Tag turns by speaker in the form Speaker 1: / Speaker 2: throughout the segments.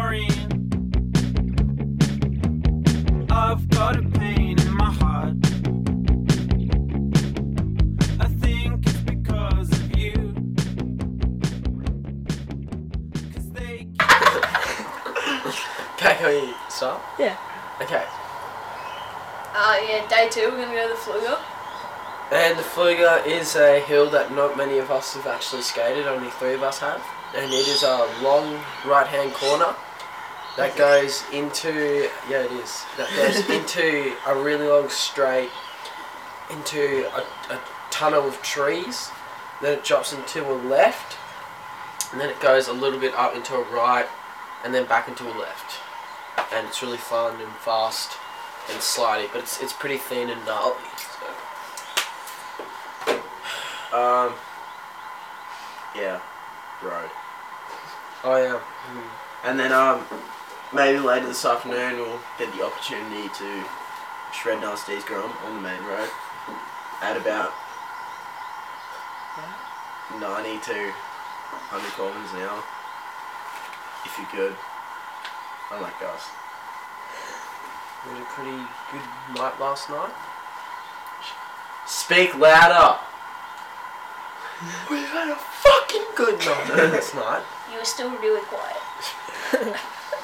Speaker 1: chlorine. I've got a pain in my heart. I think it's because of you. 'Cause they
Speaker 2: Okay, can we start?
Speaker 3: Yeah.
Speaker 2: Okay.
Speaker 3: Yeah, day 2, we're going to go to the Fluga.
Speaker 2: And the Fluga is a hill that not many of us have actually skated, only 3 of us have. And it is a long right-hand corner that goes into, yeah it is, that goes into a really long straight, into a tunnel of trees. Then it drops into a left, and then it goes a little bit up into a right, and then back into a left. And it's really fun and fast and slidey, but it's pretty thin and gnarly. So.
Speaker 4: Yeah, road.
Speaker 2: Oh yeah.
Speaker 4: And then maybe later this afternoon we'll get the opportunity to shred Nasty's Grom on the main road at about 90 to 100 kilometers an hour. If you're good. Unlike us.
Speaker 2: We had a pretty good night last night.
Speaker 4: Speak louder!
Speaker 2: We had a fucking good night last night.
Speaker 3: You were still really quiet.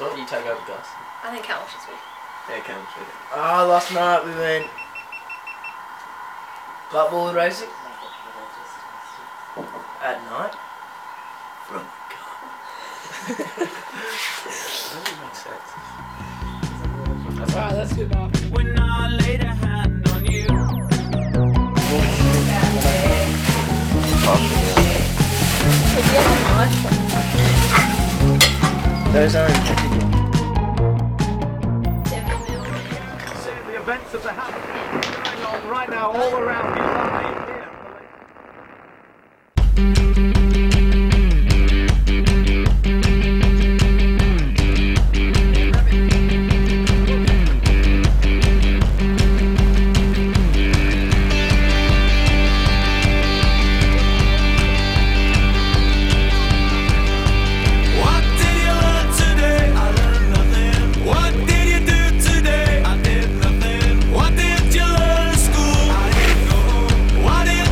Speaker 2: Well, you take over, Gus.
Speaker 3: I think Cal should speak.
Speaker 4: Yeah, come on.
Speaker 5: Last night we went buttball racing at night.
Speaker 4: From
Speaker 2: That doesn't make sense.
Speaker 5: Alright, that's good enough.
Speaker 1: when I laid a hand on you.
Speaker 5: Those aren't injected yet.
Speaker 6: The events of the house going on right now all around you.
Speaker 1: What did you learn at school? I didn't know. What did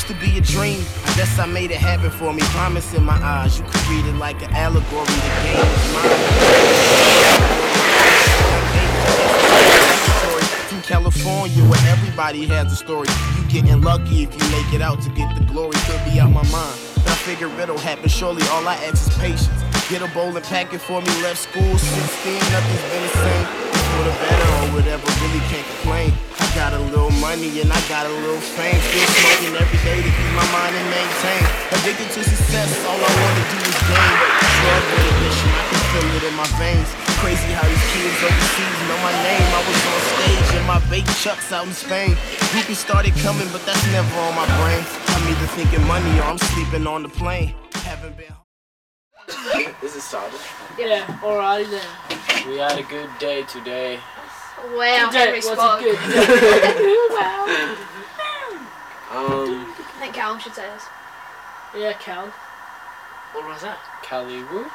Speaker 7: used to be a dream. I guess I made it happen for me. Promise in my eyes, you could read it like an allegory. The game is mine. From California, where everybody has a story. You getting lucky if you make it out to get the glory. Could be out my mind, but I figure it'll happen. Surely all I ask is patience. Get a bowl and pack it for me. Left school 16, nothing's been the same. For the better or whatever, really can't complain. I got a little money and I got a little fame. Still smoking every day to keep my mind and maintain. Addicted to success, all I wanna do is gain. Drug addiction, I can feel it in my veins. Crazy how these kids overseas know my name. I was on stage in my baked chucks out in Spain. Groupies started coming, but that's never on my brain. I'm either thinking money or I'm sleeping on the plane. Haven't been.
Speaker 2: Is it started?
Speaker 3: Yeah.
Speaker 5: Alrighty then.
Speaker 2: We had a good day today.
Speaker 3: Wow, Henry
Speaker 5: What's
Speaker 3: spoke.
Speaker 5: a good day?
Speaker 3: Wow.
Speaker 2: Um,
Speaker 3: I think Callum should say this.
Speaker 5: Yeah, Cal.
Speaker 8: What was that?
Speaker 2: Caliwoo.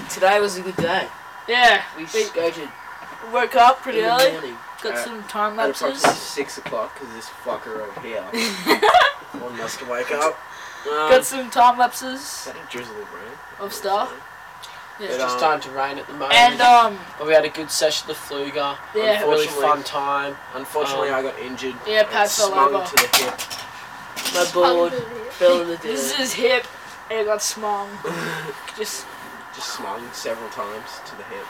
Speaker 8: Today was a good day.
Speaker 5: Yeah,
Speaker 8: We
Speaker 5: we
Speaker 8: skated
Speaker 5: woke up pretty
Speaker 8: in the
Speaker 5: early.
Speaker 8: morning.
Speaker 5: Got some time
Speaker 2: At approximately
Speaker 5: lapses.
Speaker 2: 6 o'clock, because this fucker over here wanted us to wake up.
Speaker 5: Got some time lapses
Speaker 2: Is that a drizzly rain?
Speaker 5: of stuff.
Speaker 2: It's
Speaker 5: Yeah.
Speaker 2: just starting to rain at the moment.
Speaker 5: And
Speaker 2: But we had a good session of the Fluga.
Speaker 5: Yeah.
Speaker 2: Really
Speaker 4: Unfortunately-
Speaker 2: fun time.
Speaker 4: Unfortunately, I got injured.
Speaker 5: yeah, Pat fell
Speaker 2: Smung
Speaker 5: over.
Speaker 2: to the hip.
Speaker 8: My board fell in the
Speaker 5: This is
Speaker 8: dirt.
Speaker 5: his hip. And it got smung. Just
Speaker 2: Just smung several times to the hip.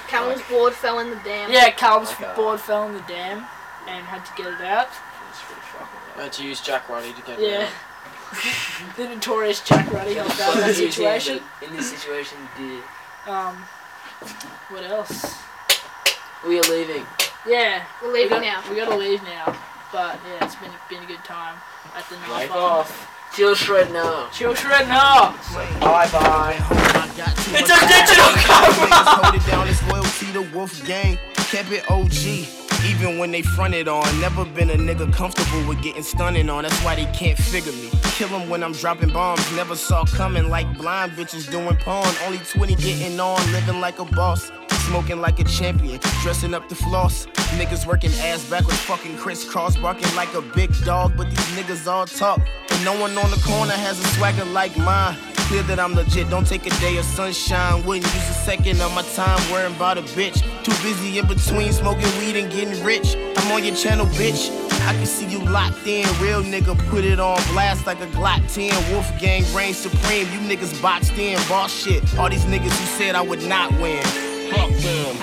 Speaker 3: Callum's board fell in the dam.
Speaker 5: yeah, Cal's
Speaker 2: Like a-
Speaker 5: board fell in the dam and had to get it out.
Speaker 2: It's pretty fucking I had to use Jack Ruddy to get
Speaker 5: Yeah.
Speaker 2: it
Speaker 5: The notorious Jack Ruddy helped out in that situation.
Speaker 8: In this situation, dear.
Speaker 5: What else?
Speaker 8: We are leaving.
Speaker 5: Yeah.
Speaker 3: We're leaving
Speaker 5: we
Speaker 3: now.
Speaker 5: We gotta leave now. But yeah, it's been a good time at the night
Speaker 2: Wake
Speaker 5: bar.
Speaker 2: off.
Speaker 8: Chill shred now.
Speaker 5: Chill shred now.
Speaker 2: Bye bye.
Speaker 5: It's a digital camera.
Speaker 7: Hold it down, it's loyalty to Wolf Gang. Kept it OG, even when they fronted on. Never been a nigga comfortable with getting stunning on. That's why they can't figure me. Kill 'em when I'm dropping bombs. Never saw coming like blind bitches doing porn. Only 20 getting on, living like a boss. Smoking like a champion, dressing up the floss. Niggas working ass backwards, fucking crisscross, barking like a big dog. But these niggas all talk, and no one on the corner has a swagger like mine. Clear that I'm legit, don't take a day of sunshine. Wouldn't use a second of my time worrying about a bitch. Too busy in between smoking weed and getting rich. I'm on your channel, bitch. I can see you locked in. Real nigga put it on blast like a Glock 10. Wolf Gang reign supreme. You niggas boxed in, boss shit. All these niggas who said I would not win. Fuck them.